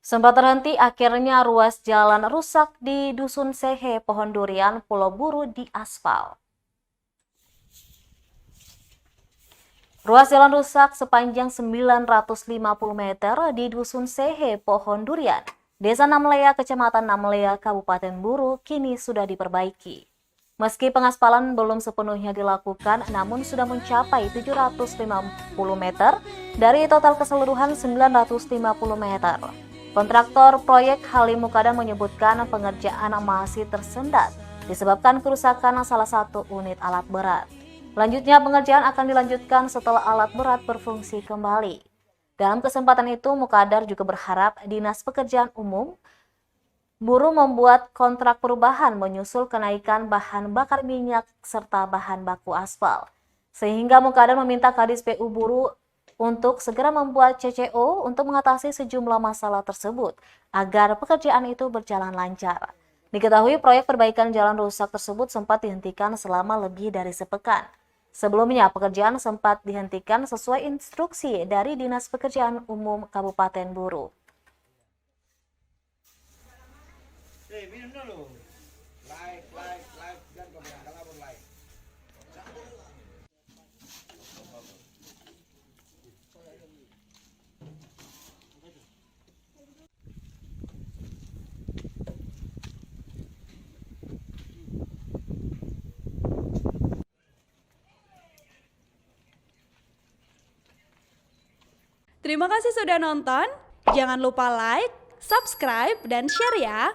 Sempat terhenti, akhirnya ruas jalan rusak di Dusun Sehe, Pohon Durian, Pulau Buru di aspal. Ruas jalan rusak sepanjang 950 meter di Dusun Sehe, Pohon Durian, Desa Namlea, Kecamatan Namlea, Kabupaten Buru, kini sudah diperbaiki. Meski pengaspalan belum sepenuhnya dilakukan, namun sudah mencapai 750 meter dari total keseluruhan 950 meter. Kontraktor proyek Halim Mukadam menyebutkan pengerjaan masih tersendat disebabkan kerusakan salah satu unit alat berat. Selanjutnya pengerjaan akan dilanjutkan setelah alat berat berfungsi kembali. Dalam kesempatan itu, Mukadar juga berharap Dinas Pekerjaan Umum Buruh membuat kontrak perubahan menyusul kenaikan bahan bakar minyak serta bahan baku aspal. Sehingga Mukadar meminta Kadis PU Buruh untuk segera membuat CCO untuk mengatasi sejumlah masalah tersebut agar pekerjaan itu berjalan lancar. Diketahui proyek perbaikan jalan rusak tersebut sempat dihentikan selama lebih dari sepekan. Sebelumnya, pekerjaan sempat dihentikan sesuai instruksi dari Dinas Pekerjaan Umum Kabupaten Buru. Minum dulu. Like, dan kalau like. Terima kasih sudah nonton. Jangan lupa like, subscribe, dan share ya.